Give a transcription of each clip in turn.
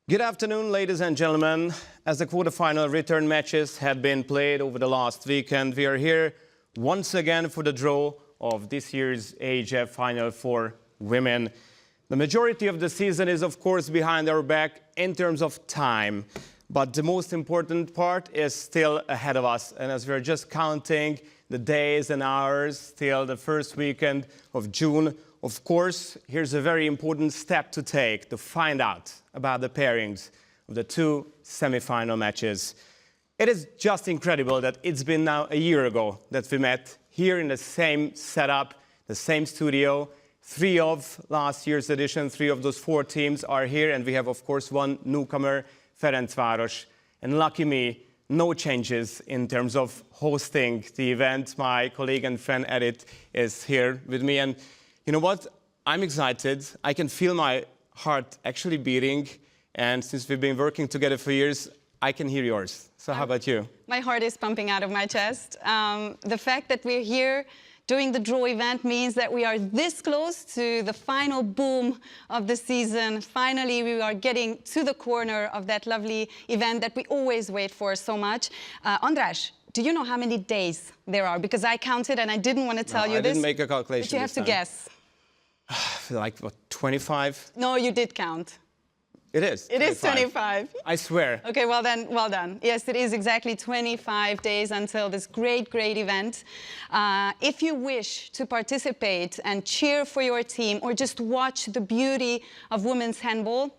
Good afternoon, ladies and gentlemen. As the quarterfinal return matches have been played over the last weekend, we are here once again for the draw of this year's EHF Final 4 women. The majority of the season is, of course, behind our back in terms of time. But the most important part is still ahead of us. And as we're just counting the days and hours till the first weekend of June, of course, here's a very important step to take to find out about the pairings of the two semi-final matches. It is just incredible that it's been now a year ago that we met here in the same setup, the same studio. 3 of last year's edition, 3 of those 4 teams are here, and we have, of course, one newcomer, Ferencváros. And lucky me, no changes in terms of hosting the event. My colleague and friend Edith is here with me. And you know what? I'm excited. I can feel my heart actually beating. And since we've been working together for years, I can hear yours. So how about you? My heart is pumping out of my chest. The fact that we're here doing the draw event means that we are this close to the final boom of the season. Finally, we are getting to the corner of that lovely event that we always wait for so much. András, do you know how many days there are? Because I counted and I didn't want to tell you this. I didn't make a calculation. But you have to guess. Like, what, 25? No, you did count. It is. It is 25. I swear. Okay, well done. Yes, it is exactly 25 days until this great event. If you wish to participate and cheer for your team or just watch the beauty of women's handball,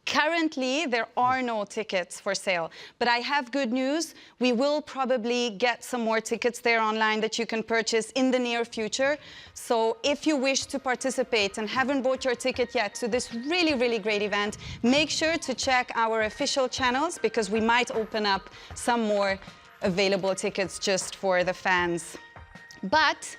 currently, there are no tickets for sale, but I have good news. We will probably get some more tickets there online that you can purchase in the near future. So if you wish to participate and haven't bought your ticket yet to this really great event, make sure to check our official channels because we might open up some more available tickets just for the fans. But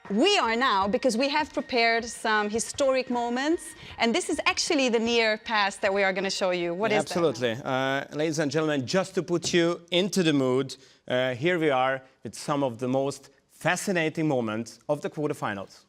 we are now, because we have prepared some historic moments, and this is actually the near past that we are going to show you. What is that? Absolutely. Ladies and gentlemen, just to put you into the mood, here we are with some of the most fascinating moments of the quarterfinals.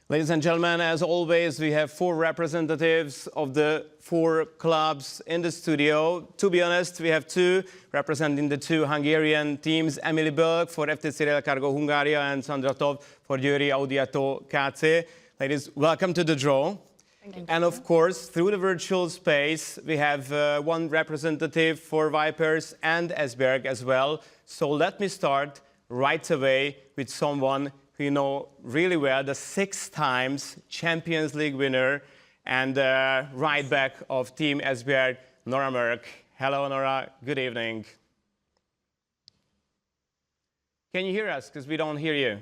Ladies and gentlemen, as always, we have 4 representatives of the 4 clubs in the studio. To be honest, we have 2 representing the 2 Hungarian teams, Emily Bölk for FTC Rail Cargo Hungaria and Sandra Tov for Győri Audiato KC. Ladies, welcome to the draw. Thank you. And of course, through the virtual space, we have 1 representative for Vipers and Esbjerg as well. So let me start right away with someone you know really well, the 6 times Champions League winner and right back of Team Esbjerg, Nora Mörk. Hello, Nora. Good evening. Can you hear us? Because we don't hear you.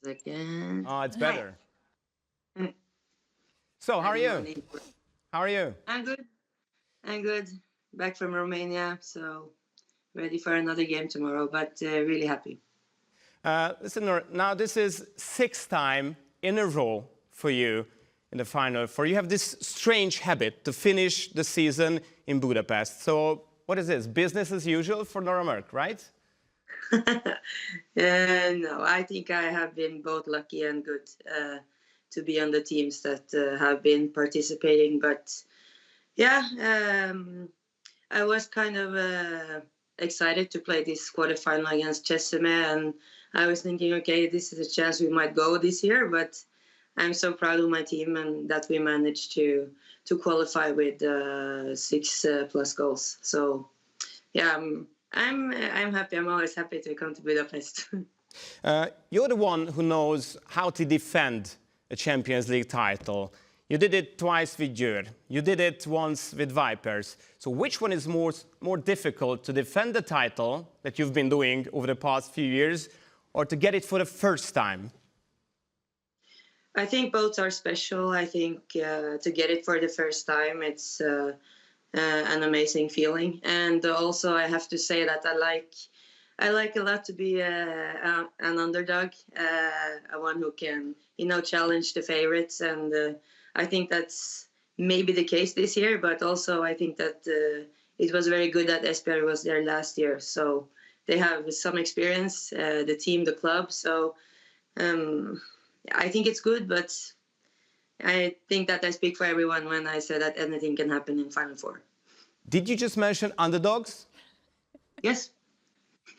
Second. Oh, it's better. So, how are you? How are you? I'm good. I'm good. Back from Romania, so ready for another game tomorrow, but really happy. Listen, Nora, now this is 6th time in a row for you in the Final 4. You have this strange habit to finish the season in Budapest. So what is this? Business as usual for Nora Mörk, right? No, I think I have been both lucky and good to be on the teams that have been participating. But yeah, I was kind of excited to play this quarterfinal against Chessime, and I was thinking, okay, this is a chance we might go this year, but I'm so proud of my team and that we managed to qualify with 6+ goals. So yeah, I'm happy. I'm always happy to come to Budapest. You're the one who knows how to defend a Champions League title. You did it twice with Győr. You did it once with Vipers. So which one is more difficult, to defend the title that you've been doing over the past few years, or to get it for the first time? I think both are special. I think to get it for the first time, it's an amazing feeling. And also, I have to say that I like a lot to be an underdog, one who can, challenge the favorites. And I think that's maybe the case this year. But also, I think that it was very good that Esbjerg was there last year. So they have some experience, the team, the club. So I think it's good, but I think that I speak for everyone when I say that anything can happen in Final Four. Did you just mention underdogs? Yes.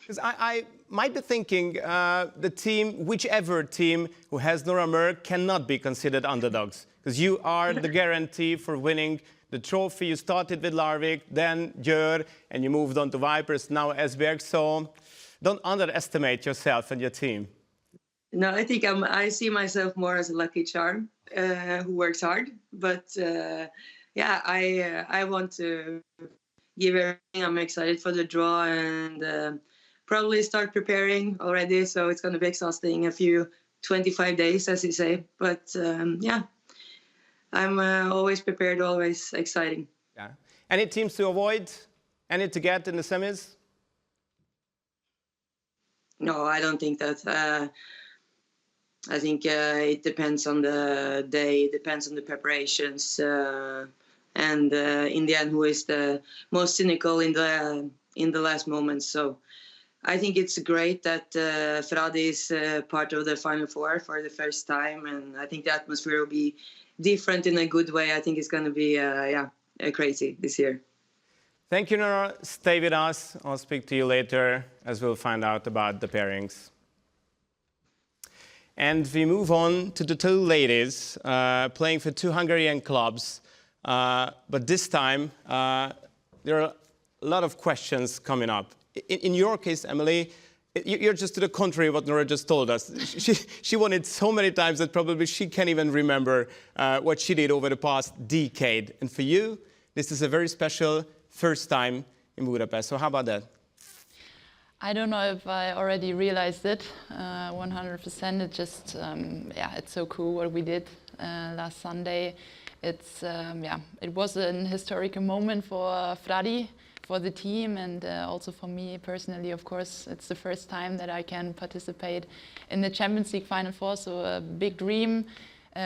Because I might be thinking the team, whichever team who has Nora Mur, cannot be considered underdogs. Because you are the guarantee for winning the trophy. You started with Larvik, then Győr, and you moved on to Vipers, now Esbjerg. So don't underestimate yourself and your team. No, I think I see myself more as a lucky charm who works hard. But yeah, I want to give everything. I'm excited for the draw and probably start preparing already. So it's going to be exhausting, a few 25 days, as you say. But yeah, I'm always prepared, always exciting. Yeah. Any teams to avoid? Any to get in the semis? No, I don't think that. I think it depends on the day, it depends on the preparations, and in the end, who is the most cynical in the last moments. So I think it's great that Fradi is part of the Final Four for the first time, and I think the atmosphere will be different in a good way. I think it's going to be crazy this year. Thank you, Nora. Stay with us. I'll speak to you later as we'll find out about the pairings. And we move on to the two ladies playing for two Hungarian clubs. But this time, there are a lot of questions coming up. In your case, Emily, you're just to the contrary of what Nora just told us. She won it so many times that probably she can't even remember what she did over the past decade. And for you, this is a very special first time in Budapest. So how about that? I don't know if I already realized it 100%. It just, yeah, it's so cool what we did last Sunday. It's, yeah, it was an historical moment for Fradi, for the team, and also for me personally, of course. It's the first time that I can participate in the Champions League Final Four, so a big dream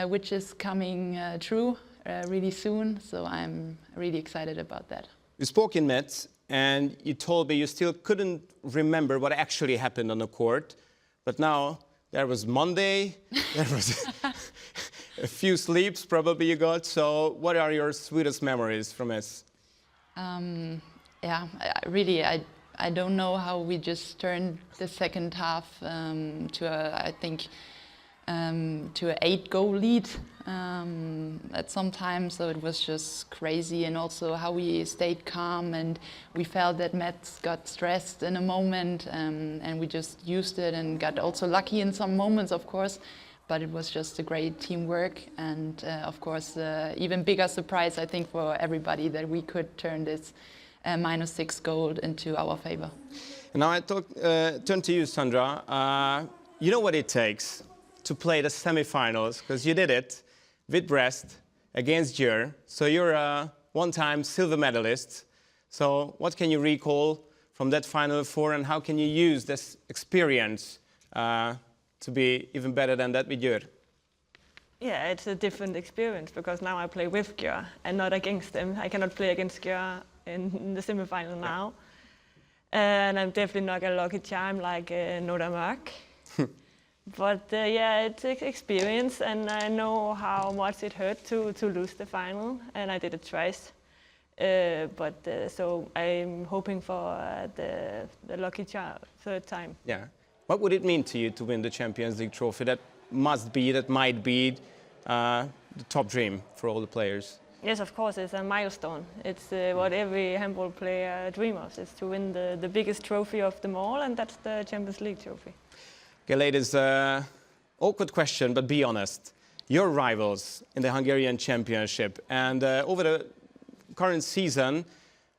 which is coming true really soon. So I'm really excited about that. You spoke in Metz, and you told me you still couldn't remember what actually happened on the court. But now, there was Monday, there was a few sleeps probably you got. So what are your sweetest memories from Metz? Yeah, I don't know how we just turned the second half to a, I think, to an 8-goal lead at some time, so it was just crazy, and also how we stayed calm, and we felt that Metz got stressed in a moment, and we just used it and got also lucky in some moments, of course, but it was just a great teamwork, and of course even bigger surprise, I think, for everybody that we could turn this -6 goal into our favor. And now I turn to you, Sandra. You know what it takes to play the semi-finals, because you did it with Brest against Győr. So you're a one-time silver medalist. So what can you recall from that Final Four, and how can you use this experience to be even better than that with Győr? Yeah, it's a different experience because now I play with Győr and not against them. I cannot play against Győr in the semi-final now. And I'm definitely not a lucky charm like Nora Mur. But yeah, it's experience, and I know how much it hurt to lose the final, and I did it twice. So I'm hoping for the lucky third time. Yeah. What would it mean to you to win the Champions League trophy? That might be the top dream for all the players. Yes, of course, it's a milestone. It's what every handball player dreams of, is to win the biggest trophy of them all, and that's the Champions League trophy. Okay, ladies, awkward question, but be honest. Your rivals in the Hungarian Championship, and over the current season,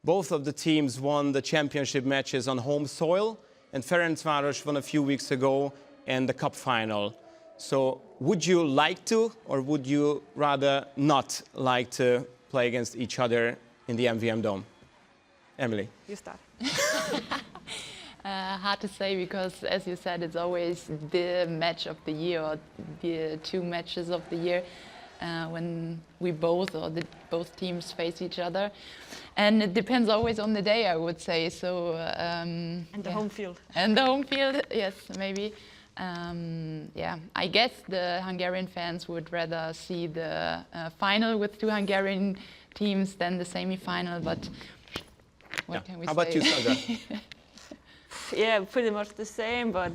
both of the teams won the championship matches on home soil, and Ferencváros won a few weeks ago in the cup final. So would you like to, or would you rather not like to play against each other in the MVM Dome? Emily? You start. Hard to say, because, as you said, it's always the match of the year, or the two matches of the year, when we both teams face each other. And it depends always on the day, I would say. So And the home field. And the home field, yes, maybe. Yeah, I guess the Hungarian fans would rather see the final with two Hungarian teams than the semi-final, but what can we say? How about you, Sandra? Yeah, pretty much the same, but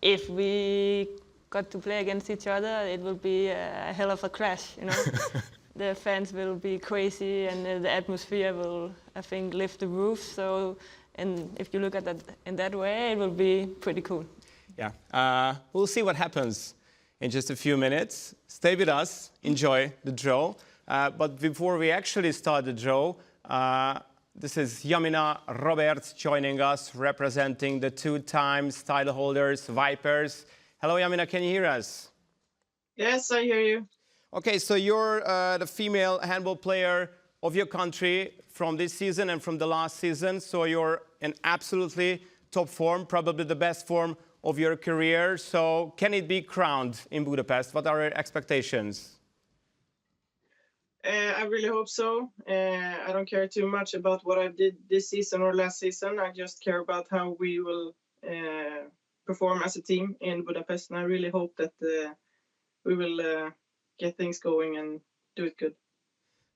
if we got to play against each other, it will be a hell of a crash, you know. The fans will be crazy, and the atmosphere will, I think, lift the roof. So, and if you look at that in that way, it will be pretty cool. Yeah, we'll see what happens in just a few minutes. Stay with us, enjoy the draw. But before we actually start the draw, this is Jamina Roberts joining us, representing the two-time title holders, Vipers. Hello, Jamina, can you hear us? Yes, I hear you. Okay, so you're the female handball player of your country from this season and from the last season. So you're in absolutely top form, probably the best form of your career. So can it be crowned in Budapest? What are your expectations? I really hope so. I don't care too much about what I did this season or last season. I just care about how we will perform as a team in Budapest. And I really hope that we will get things going and do it good.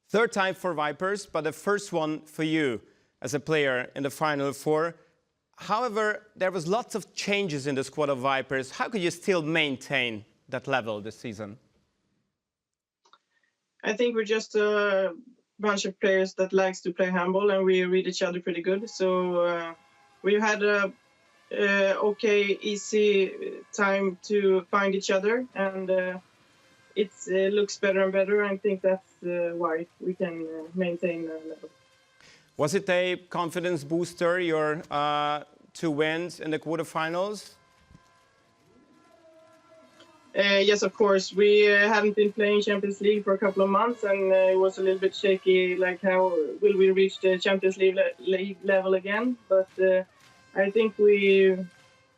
Third time for Vipers, but the first one for you as a player in the Final Four. However, there was lots of changes in the squad of Vipers. How could you still maintain that level this season? I think we're just a bunch of players that likes to play handball, and we read each other pretty good. So we had a okay, easy time to find each other, and it looks better and better. I think that's why we can maintain the level. Was it a confidence booster, your two wins in the quarterfinals? Yes, of course. We haven't been playing Champions League for a couple of months, and it was a little bit shaky, like how will we reach the Champions League level again? But I think we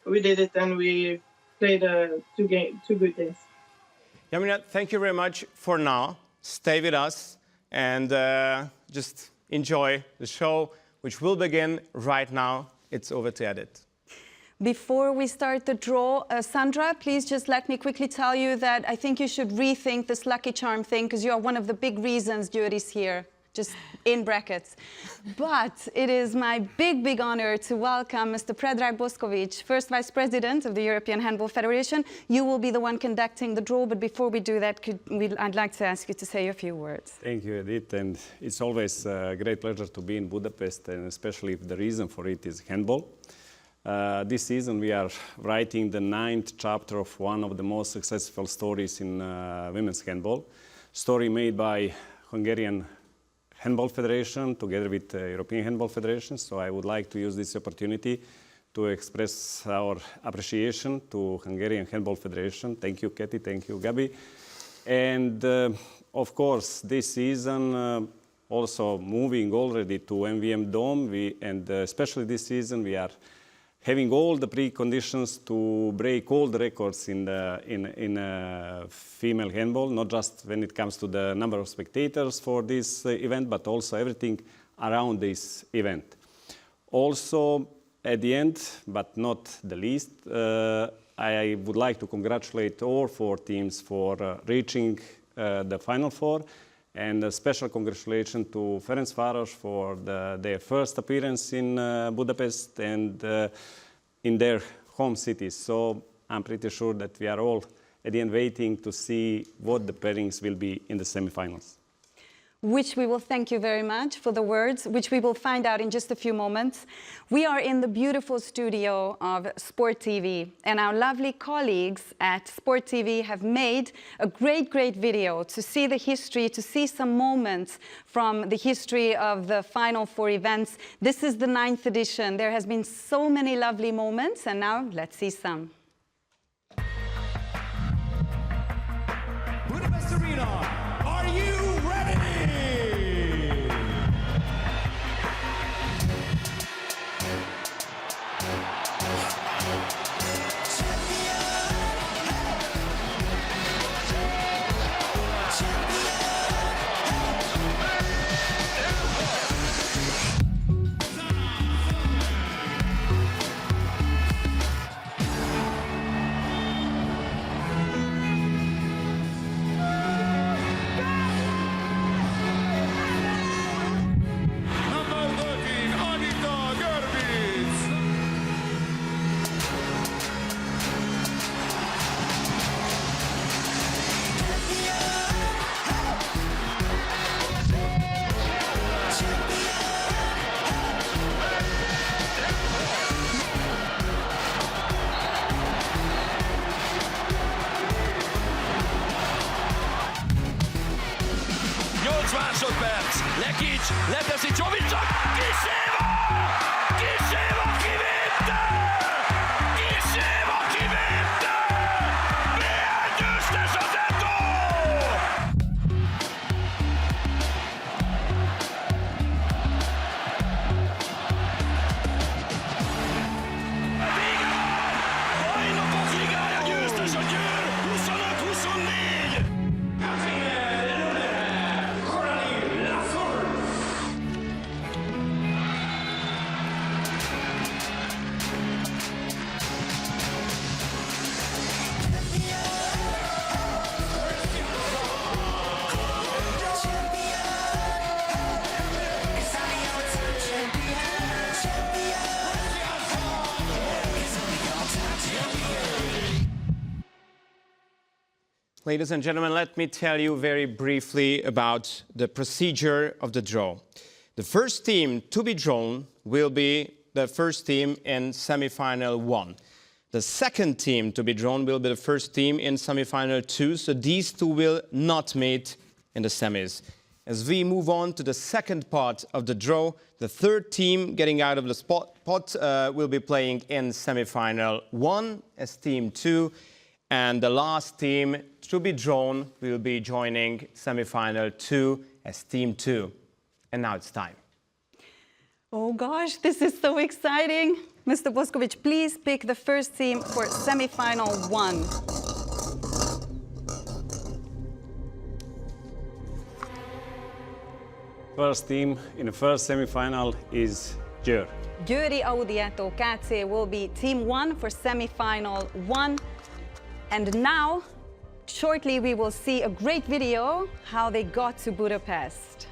did it, and we played two good games. Jamina, thank you very much for now. Stay with us and just enjoy the show, which will begin right now. It's over to edit. Before we start the draw, Sandra, please just let me quickly tell you that I think you should rethink this lucky charm thing, because you are one of the big reasons Győri's here, just in brackets. But it is my big honor to welcome Mr. Predrag Boskovic, first Vice President of the European Handball Federation. You will be the one conducting the draw, but before we do that, I'd like to ask you to say a few words. Thank you, Edith, and it's always a great pleasure to be in Budapest, and especially if the reason for it is handball. This season we are writing the 9th chapter of one of the most successful stories in women's handball. Story made by Hungarian Handball Federation together with the European Handball Federation. So I would like to use this opportunity to express our appreciation to Hungarian Handball Federation. Thank you, Katie. Thank you, Gabi. And of course, this season also moving already to MVM Dome, and especially this season we are having all the preconditions to break all the records in female handball, not just when it comes to the number of spectators for this event, but also everything around this event. Also, at the end, but not the least, I would like to congratulate all 4 teams for reaching the Final Four, And a special congratulations to Ferencváros for their first appearance in Budapest and in their home city. So I'm pretty sure that we are all at the end waiting to see what the pairings will be in the semifinals. Which we will thank you very much for the words, which we will find out in just a few moments. We are in the beautiful studio of Sport TV, and our lovely colleagues at Sport TV have made a great video to see the history, to see some moments from the history of the Final Four events. This is the 9th edition. There has been so many lovely moments, and now let's see some. Budapest Arena, are you ready? Másodperc, Lekic, leteszi Csovicsak, Kiséva! Kiséva kivitte! Kiséva kivitte! Milyen győztes az Eto! Vége van! Bajnokok Ligája győztes a Győr! 25-24! Ladies and gentlemen, let me tell you very briefly about the procedure of the draw. The first team to be drawn will be the first team in semi-final 1. The second team to be drawn will be the first team in semi-final 2, so these two will not meet in the semis. As we move on to the second part of the draw, the third team getting out of the pot will be playing in semi-final 1 as team 2, and the last team to be drawn will be joining semi-final 2 as team 2. And now it's time. Oh gosh, this is so exciting. Mr. Boskovic, please pick the first team for semi-final 1. First team in the first semi-final is Győr. Győri Audietto KC will be team 1 for semi-final 1. And now, shortly we will see a great video how they got to Budapest.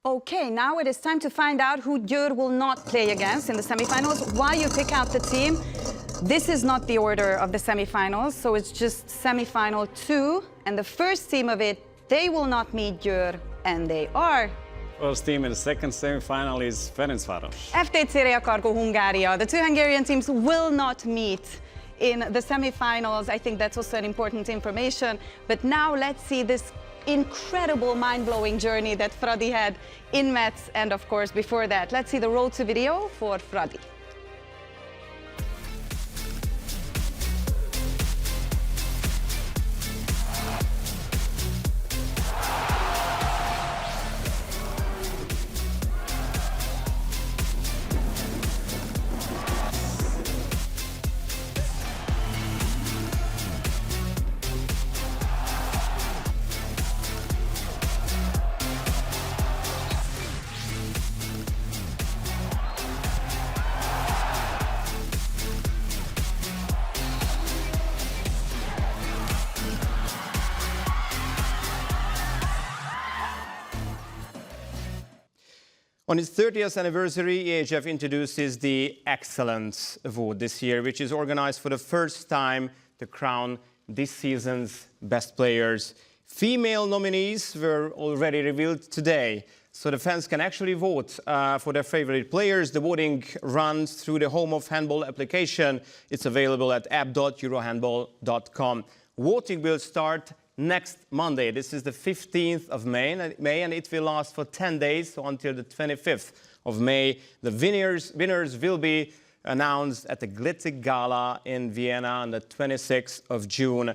Okay, now it is time to find out who Győr will not play against in the semifinals. While you pick out the team, this is not the order of the semifinals, so it's just semifinal 2. And the first team of it, they will not meet Győr, and they are... First team in the second semi-final is Ferencváros. FTC Reakargo Hungária. The two Hungarian teams will not meet in the semifinals. I think that's also an important information. But now let's see this incredible, mind-blowing journey that Fradi had in Metz, and of course before that. Let's see the road to video for Fradi. On its 30th anniversary, EHF introduces the Excellence Award this year, which is organized for the first time to crown this season's best players. Female nominees were already revealed today, so the fans can actually vote for their favorite players. The voting runs through the Home of Handball application. It's available at app.eurohandball.com. Voting will start next Monday. This is the 15th of May, and it will last for 10 days, so until the 25th of May. The winners will be announced at the Glitzig Gala in Vienna on the 26th of June.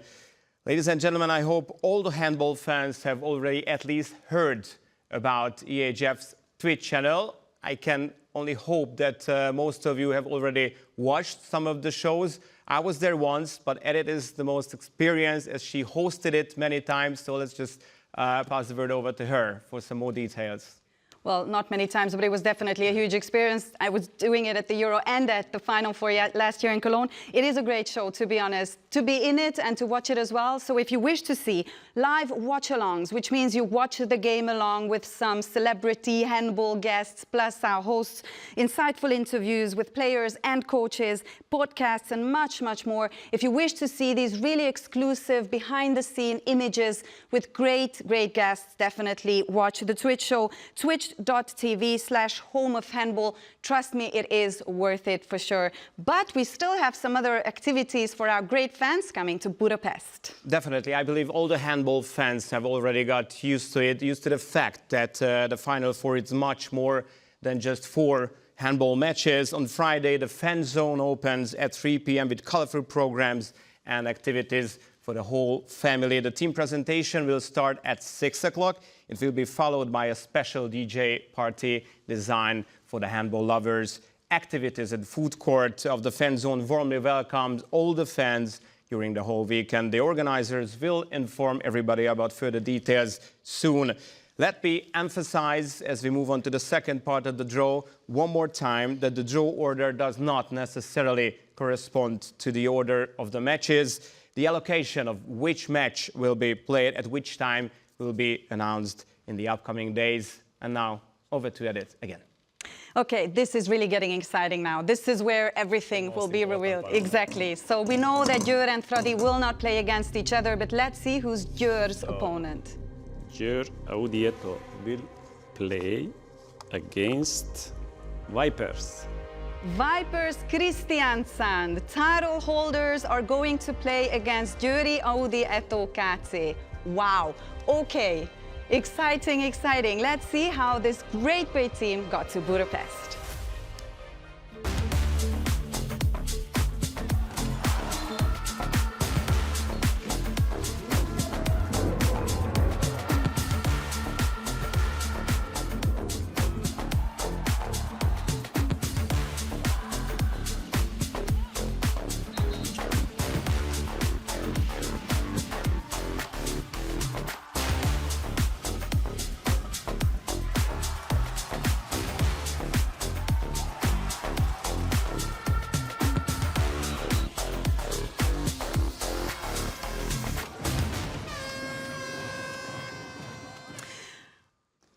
Ladies and gentlemen, I hope all the handball fans have already at least heard about EHF's Twitch channel. I can only hope that most of you have already watched some of the shows. I was there once, but Edith is the most experienced as she hosted it many times. So let's just pass the word over to her for some more details. Well, not many times, but it was definitely a huge experience. I was doing it at the Euro and at the Final Four last year in Cologne. It is a great show, to be honest, to be in it and to watch it as well. So if you wish to see live watch-alongs, which means you watch the game along with some celebrity handball guests, plus our hosts, insightful interviews with players and coaches, podcasts, and much, much more. If you wish to see these really exclusive behind-the-scene images with great, great guests, definitely watch the Twitch show, twitch.tv/Home of Handball. Trust me, it is worth it for sure. But we still have some other activities for our great fans coming to Budapest. Definitely. I believe all the handball fans have already got used to it, used to the fact that the Final Four is much more than just 4 handball matches. On Friday, the fan zone opens at 3 p.m. with colorful programs and activities for the whole family. The team presentation will start at 6 o'clock. It will be followed by a special DJ party designed for the handball lovers. Activities at the food court of the fan zone warmly welcomes all the fans during the whole weekend. The organizers will inform everybody about further details soon. Let me emphasize, as we move on to the second part of the draw, one more time that the draw order does not necessarily correspond to the order of the matches. The allocation of which match will be played at which time will be announced in the upcoming days. And now, over to Edith again. Okay, this is really getting exciting now. This is where everything will be revealed. Exactly. So we know that Győr and Fradi will not play against each other, but let's see who's Győr's opponent. Győr Audieto will play against Vipers. Vipers Kristiansand. Title holders are going to play against Győri Audieto KC. Wow. Okay. Exciting, exciting. Let's see how this great, great team got to Budapest.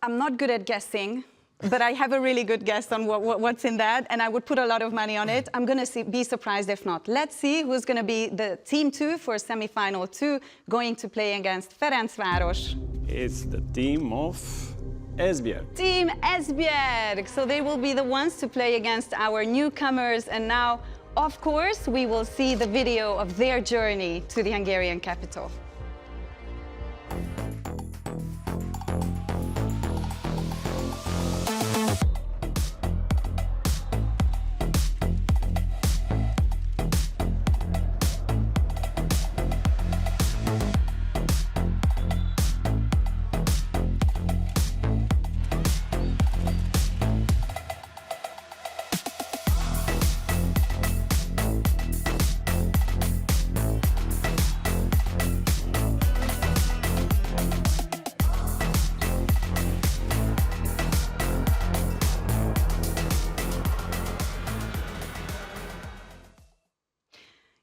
I'm not good at guessing, but I have a really good guess on what's in that, and I would put a lot of money on it. I'm going to be surprised if not. Let's see who's going to be the team 2 for semi-final 2, going to play against Ferencváros. It's the team of Esbjerg. Team Esbjerg. So they will be the ones to play against our newcomers, and now, of course, we will see the video of their journey to the Hungarian capital.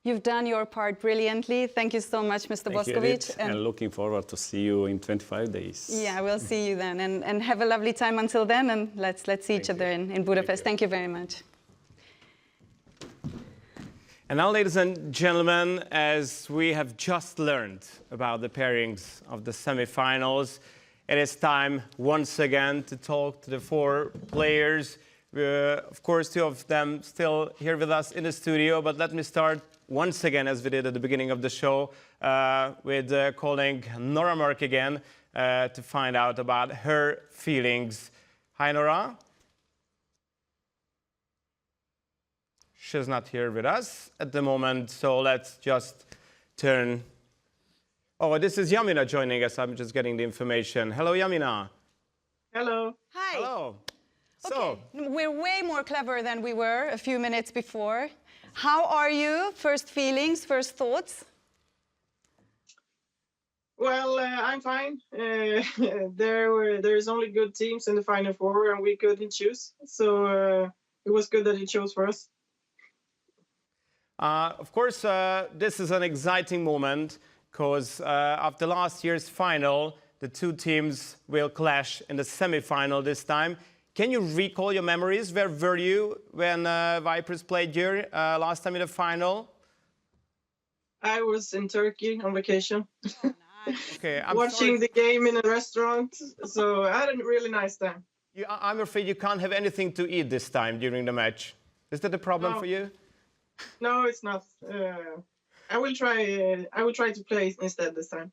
You've done your part brilliantly. Thank you so much, Mr. Thank you, Boskovic. Edith, and looking forward to see you in 25 days. Yeah, we'll see you then. And have a lovely time until then. And let's see each other in Budapest. Thank you very much. And now, ladies and gentlemen, as we have just learned about the pairings of the semi-finals, it is time once again to talk to the 4 players. Of course, 2 of them still here with us in the studio, but let me start once again, as we did at the beginning of the show, with calling Nora Mörk again to find out about her feelings. Hi, Nora. She's not here with us at the moment, so let's just turn. Oh, this is Yamina joining us. I'm just getting the information. Hello, Yamina. Hello. Hi. Hello. Okay. So, we're way more clever than we were a few minutes before. How are you? First feelings, first thoughts? Well, I'm fine. There's only good teams in the Final Four, and we couldn't choose. So it was good that you chose for us. of course, this is an exciting moment because after last year's final, the 2 teams will clash in the semi-final this time. Can you recall your memories? Where were you when Vipers played here last time in the final? I was in Turkey on vacation. Okay, I'm watching sorry. the game in a restaurant, so I had a really nice time. I'm afraid you can't have anything to eat this time during the match. Is that a problem No. for you? No, it's not. I will try to play instead this time.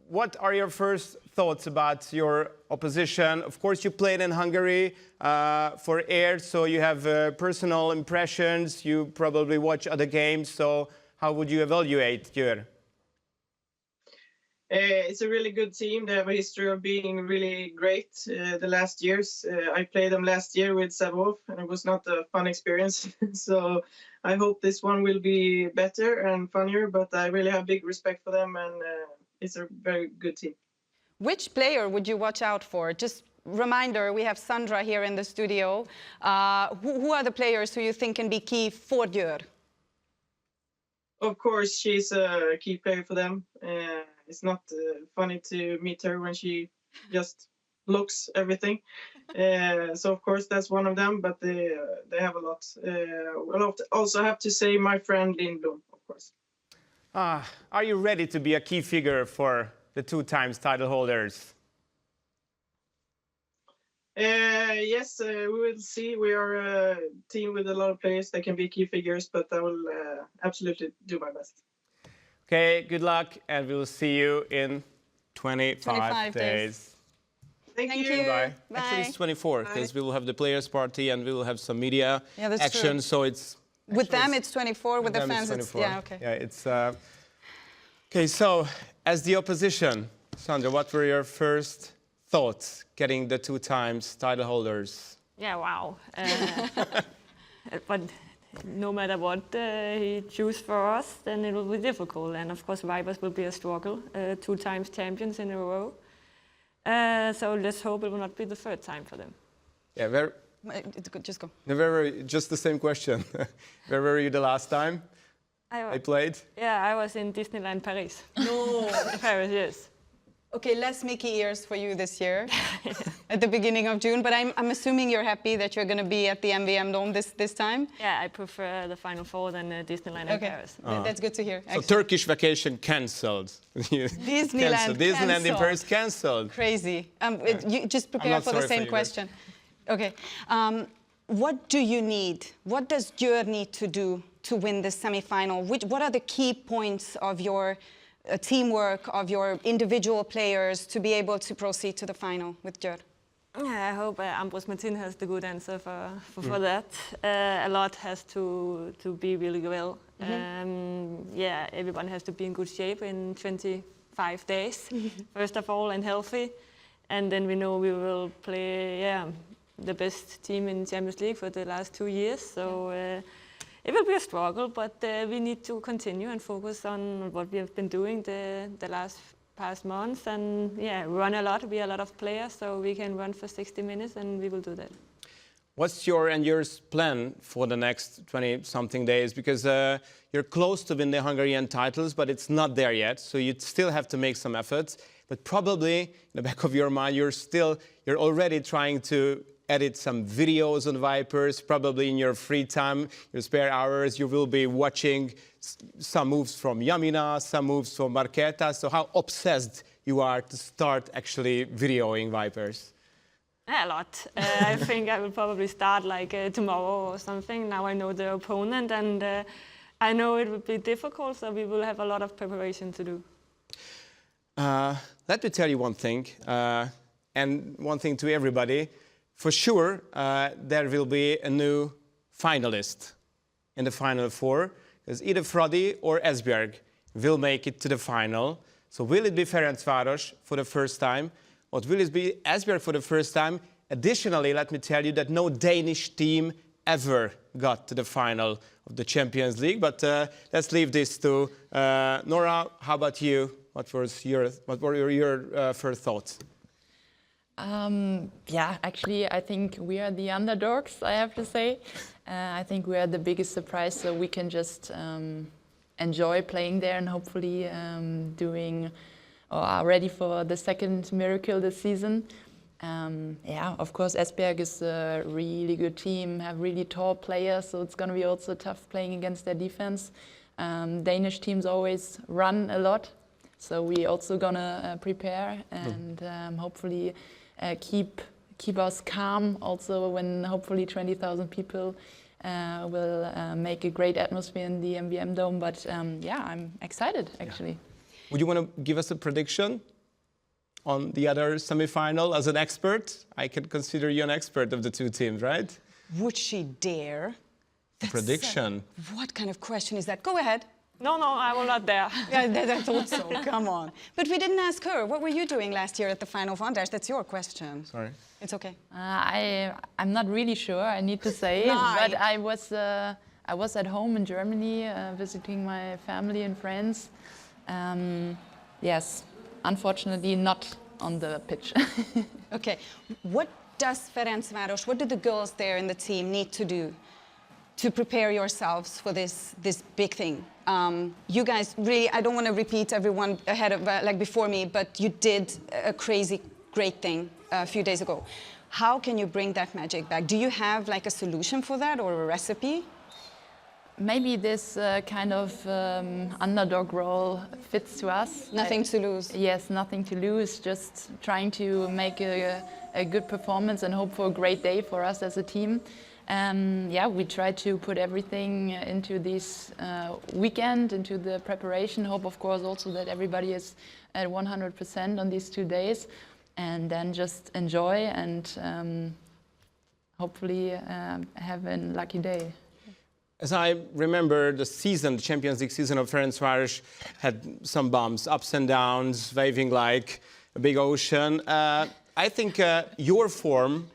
What are your first thoughts about your opposition? Of course, you played in Hungary for Air, so you have personal impressions. You probably watch other games. So how would you evaluate Győr? It's a really good team. They have a history of being really great the last years. I played them last year with Savov, and it was not a fun experience. So I hope this one will be better and funnier, but I really have big respect for them, and it's a very good team. Which player would you watch out for? Just reminder, we have Sandra here in the studio. Who are the players who you think can be key for Győr? Of course, she's a key player for them. It's not funny to meet her when she just looks everything. So of course that's one of them, but they have a lot. We'll also have to say my friend Lindblom, of course. Are you ready to be a key figure for the 2 times title holders? Yes, we will see. We are a team with a lot of players that can be key figures, but I will absolutely do my best. Okay, good luck, and we'll see you in 25 days. Thank you. Bye. Bye. Actually, it's 24 because we will have the players' party and we will have some media Yeah, that's action. true. So it's With them, it's 24. With the them, fans, it's it's 24. yeah, okay. Yeah, it's okay. So, as the opposition, Sandra, what were your first thoughts getting the 2 times title holders? Yeah, wow. But no matter what he chooses for us, then it will be difficult. And of course, Vipers will be a struggle. 2 times champions in a row. So let's hope it will not be the 3rd time for them. Yeah, where? It's good. Just go. Just the same question. Where were you the last time I played? Yeah, I was in Disneyland Paris. No. Paris, yes. Okay, less Mickey ears for you this year at the beginning of June, but I'm assuming you're happy that you're going to be at the MVM Dome this time? Yeah, I prefer the Final Four than Disneyland in Paris. That's good to hear. So Turkish vacation cancelled. Disneyland Disneyland in cancelled. Paris cancelled. Crazy. You just prepare not for the sorry same for you question. Okay. What do you need? What does Győr need to do to win the semi-final? What are the key points of your teamwork, of your individual players to be able to proceed to the final with Győr? Yeah, I hope Ambros Martin has the good answer for that. A lot has to be really well. Yeah, everyone has to be in good shape in 25 days, first of all, and healthy. And then we know we will play the best team in Champions League for the last 2 years. So it will be a struggle, but we need to continue and focus on what we have been doing the past months, and run a lot. We are a lot of players, so we can run for 60 minutes, and we will do that. What's your and yours plan for the next 20-something days? Because you're close to win the Hungarian titles, but it's not there yet. So you still have to make some efforts. But probably in the back of your mind, you're already trying to edit some videos on Vipers. Probably in your free time, your spare hours, you will be watching some moves from Yamina, some moves from Marketa. So how obsessed you are to start actually videoing Vipers? A lot. I think I will probably start like tomorrow or something. Now I know the opponent, and I know it will be difficult, so we will have a lot of preparation to do. Let me tell you one thing, and one thing to everybody. For sure, there will be a new finalist in the Final Four, because either Fradi or Esbjerg will make it to the final. So will it be Ferencváros for the first time? Or will it be Esbjerg for the first time? Additionally, let me tell you that no Danish team ever got to the final of the Champions League. But let's leave this to Nora. How about you? What were your first thoughts? Yeah, actually, I think we are the underdogs, I have to say. I think we are the biggest surprise, so we can just enjoy playing there and hopefully doing or are ready for the second miracle this season. Yeah, of course, Esbjerg is a really good team, have really tall players, so it's going to be also tough playing against their defense. Danish teams always run a lot, so we also going to prepare and hopefully keep us calm also when hopefully 20,000 people will make a great atmosphere in the MVM Dome. But yeah, I'm excited actually. Yeah. Would you want to give us a prediction on the other semi-final as an expert? I can consider you an expert of the two teams, right? Would she dare? Prediction. What kind of question is that? Go ahead. No, I will not dare. Yeah, I thought so. Come on. But we didn't ask her. What were you doing last year at the Final Four? That's your question. Sorry. It's okay. I'm not really sure, I need to say. But I was at home in Germany visiting my family and friends. Yes, unfortunately not on the pitch. Okay, what does Ferencváros, what do the girls there in the team need to do to prepare yourselves for this big thing? You guys really, I don't want to repeat everyone ahead of, like before me, but you did a crazy, great thing a few days ago. How can you bring that magic back? Do you have like a solution for that or a recipe? Maybe this kind of underdog role fits to us. Nothing to lose. Yes, nothing to lose. Just trying to make a good performance and hope for a great day for us as a team. Yeah, we try to put everything into this weekend, into the preparation. Hope, of course, also that everybody is at 100% on these 2 days. And then just enjoy and hopefully have a lucky day. As I remember, the Champions League season of Ferencváros had some bumps, ups and downs, waving like a big ocean. I think your form,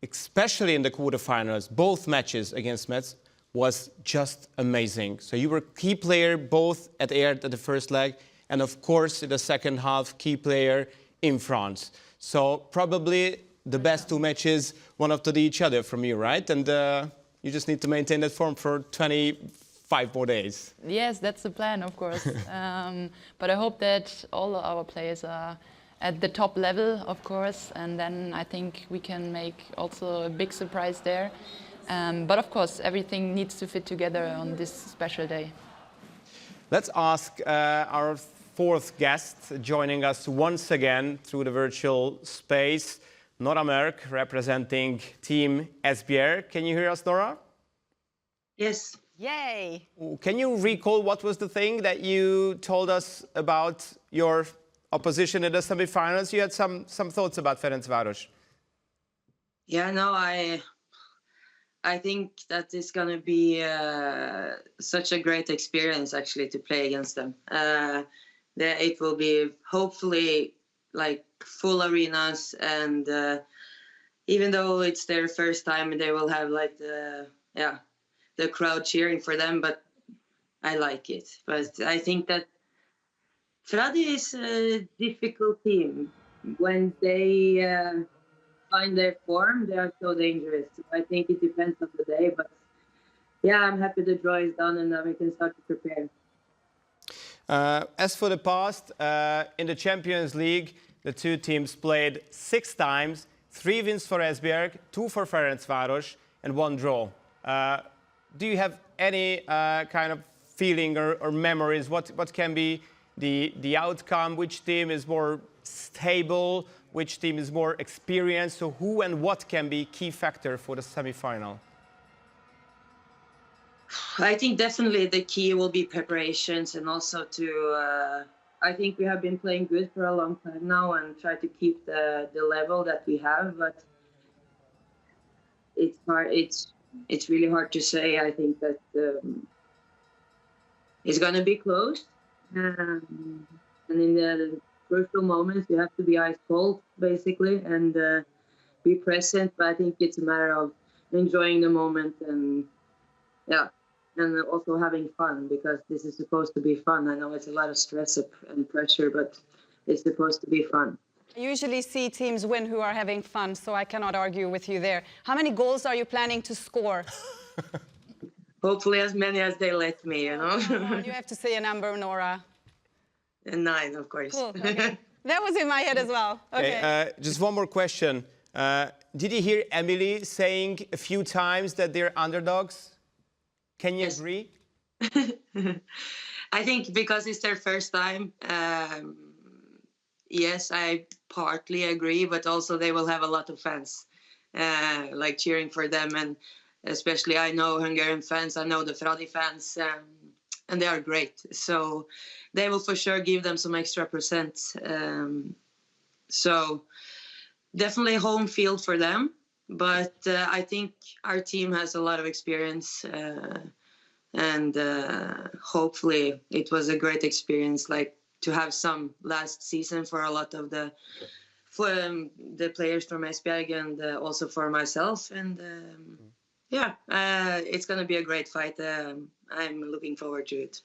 especially in the quarterfinals, both matches against Metz, was just amazing. So you were key player both at Ert at the first leg, and of course in the second half, key player in France. So probably the best two matches, one after each other from you, right? And you just need to maintain that form for 25 more days. Yes, that's the plan, of course. But I hope that all of our players are at the top level, of course, and then I think we can make also a big surprise there. But of course, everything needs to fit together on this special day. Let's ask our fourth guest joining us once again through the virtual space. Nora Merk, representing Team Esbjerg. Can you hear us, Nora? Yes. Yay! Can you recall what was the thing that you told us about your opposition in the semi-finals? You had some thoughts about Ferencváros. Yeah, no, I think that it's going to be such a great experience, actually, to play against them. It will be hopefully like full arenas, and even though it's their first time, they will have like the crowd cheering for them, but I like it. But I think that Fradi is a difficult team. When they find their form, they are so dangerous. So I think it depends on the day, but yeah, I'm happy the draw is done and now we can start to prepare. As for the past, in the Champions League, the two teams played 6 times, 3 wins for Esbjerg, 2 for Ferencváros, and 1 draw. Do you have any kind of feeling or memories? What can be the outcome? Which team is more stable? Which team is more experienced? So who and what can be key factor for the semi-final? I think definitely the key will be preparations and also to, I think we have been playing good for a long time now and try to keep the level that we have, but it's hard, it's really hard to say. I think that it's going to be close. And in the crucial moments, you have to be ice cold, basically, and be present. But I think it's a matter of enjoying the moment and, yeah, and also having fun, because this is supposed to be fun. I know it's a lot of stress and pressure, but it's supposed to be fun. I usually see teams win who are having fun, so I cannot argue with you there. How many goals are you planning to score? Hopefully as many as they let me, you know. You have to say a number, Nora. 9, of course. Cool. Okay. That was in my head as well. Okay. Just one more question. Did you hear Emily saying a few times that they're underdogs? Can you agree? I think because it's their first time, yes, I partly agree, but also they will have a lot of fans like cheering for them. And especially I know Hungarian fans, I know the Fradi fans, and they are great. So they will for sure give them some extra percent. So definitely home field for them. But I think our team has a lot of experience, and hopefully it was a great experience, like to have some last season for a lot of the players from Esbjerg and also for myself. And yeah, it's going to be a great fight. I'm looking forward to it.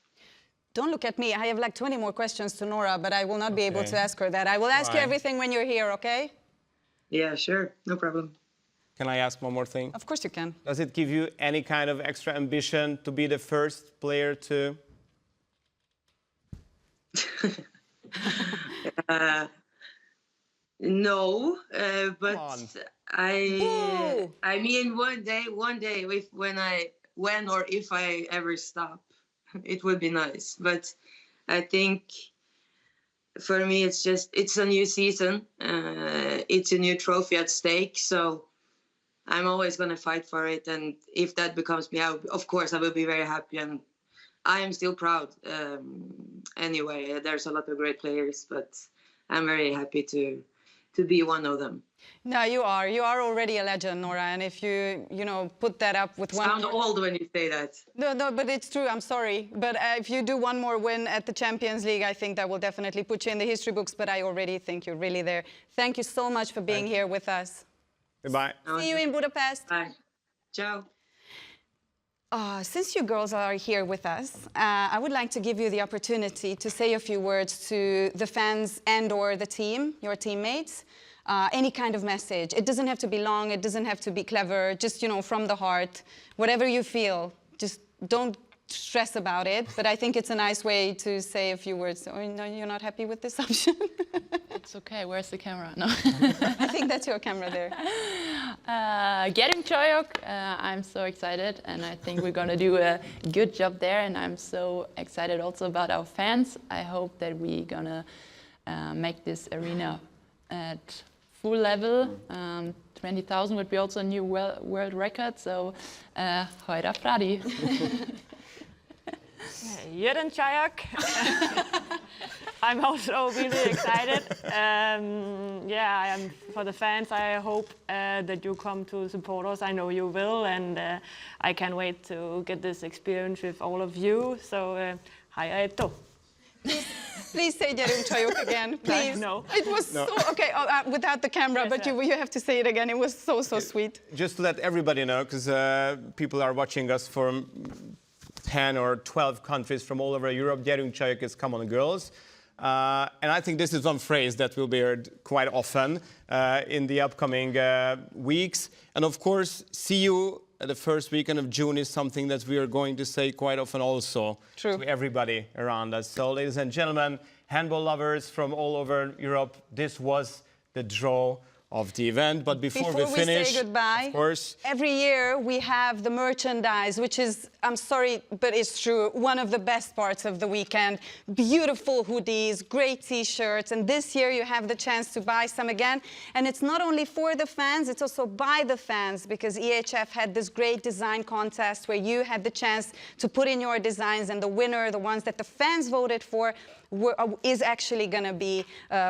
Don't look at me. I have like 20 more questions to Nora, but I will not be able to ask her that. I will ask you everything when you're here, okay? Yeah, sure. No problem. Can I ask one more thing? Of course you can. Does it give you any kind of extra ambition to be the first player to? No, but I mean, one day, when or if I ever stop, it would be nice. But I think for me, it's a new season. It's a new trophy at stake. So I'm always going to fight for it. And if that becomes me, of course, I will be very happy. And I am still proud. Anyway, there's a lot of great players, but I'm very happy to be one of them. No, you are. You are already a legend, Nora. And if you put that up with one... Sound old when you say that. No, but it's true. I'm sorry. But if you do one more win at the Champions League, I think that will definitely put you in the history books. But I already think you're really there. Thank you so much for being here with us. Goodbye. See you in Budapest. Bye. Ciao. Since you girls are here with us, I would like to give you the opportunity to say a few words to the fans and/or the team, your teammates. Any kind of message. It doesn't have to be long, it doesn't have to be clever, just, from the heart. Whatever you feel, just don't stress about it. But I think it's a nice way to say a few words. Oh, no, you're not happy with this option? It's okay, where's the camera? No. I think that's your camera there. Getting Csajok, I'm so excited, and I think we're gonna do a good job there, and I'm so excited also about our fans. I hope that we're gonna make this arena at full level. 20,000 would be also a new world record, so Hajrá Fradi! Getting Csajok. I'm also really excited. Yeah, for the fans, I hope that you come to support us. I know you will, and I can't wait to get this experience with all of you. So, hajrá to! Please say Gyerünk Csajok again, please. No. It was so, okay, without the camera, but you have to say it again. It was so sweet. Just to let everybody know, because people are watching us from 10 or 12 countries from all over Europe. Gyerünk Csajok is Come On Girls. And I think this is one phrase that will be heard quite often in the upcoming weeks. And of course, see you at the first weekend of June is something that we are going to say quite often also to everybody around us. So, ladies and gentlemen, handball lovers from all over Europe, this was the draw of the event. But before we finish, say goodbye, of course, every year we have the merchandise, which is, I'm sorry, but it's true, one of the best parts of the weekend. Beautiful hoodies, great t-shirts, and this year you have the chance to buy some again. And it's not only for the fans, it's also by the fans, because EHF had this great design contest where you had the chance to put in your designs, and the winner, the ones that the fans voted for, is actually going to be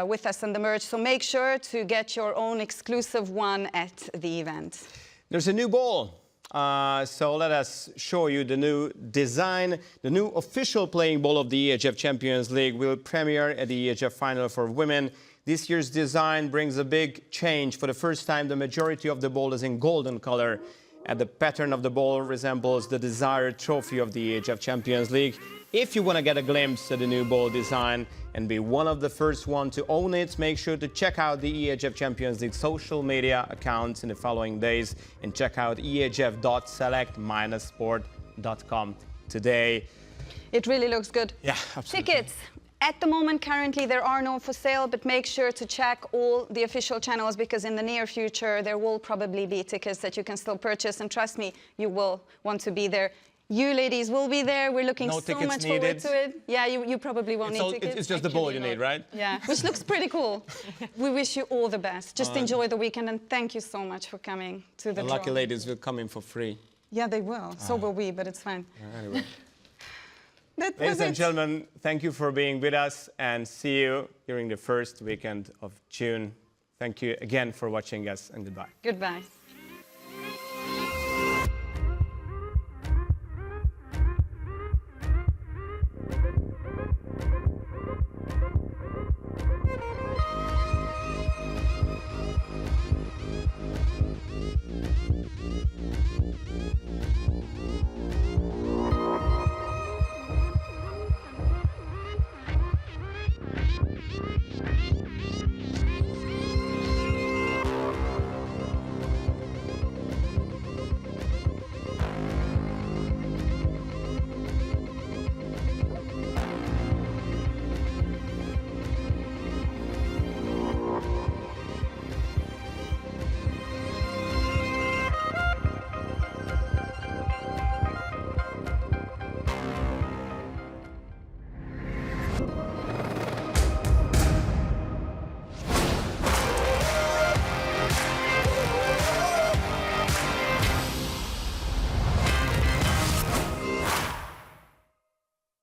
with us on the merch. So make sure to get your own exclusive one at the event. There's a new ball. So let us show you the new design. The new official playing ball of the EHF Champions League will premiere at the EHF Final for Women. This year's design brings a big change. For the first time, the majority of the ball is in golden color, and the pattern of the ball resembles the desired trophy of the EHF Champions League. If you want to get a glimpse at the new ball design and be one of the first ones to own it, make sure to check out the EHF Champions League social media accounts in the following days and check out ehf.select-sport.com today. It really looks good. Yeah, absolutely. Tickets. At the moment, currently, there are no for sale, but make sure to check all the official channels, because in the near future, there will probably be tickets that you can still purchase. And trust me, you will want to be there. You ladies will be there. We're looking so much forward to it. Yeah, you probably won't need tickets. It's just the ball you need, right? Yeah, which looks pretty cool. We wish you all the best. Just enjoy the weekend, and thank you so much for coming to the lucky draw. ladies will come in for free. Yeah, they will. So will we, but it's fine. Anyway. That Ladies was and it. gentlemen, thank you for being with us, and see you during the first weekend of June. Thank you again for watching us, and goodbye. Goodbye.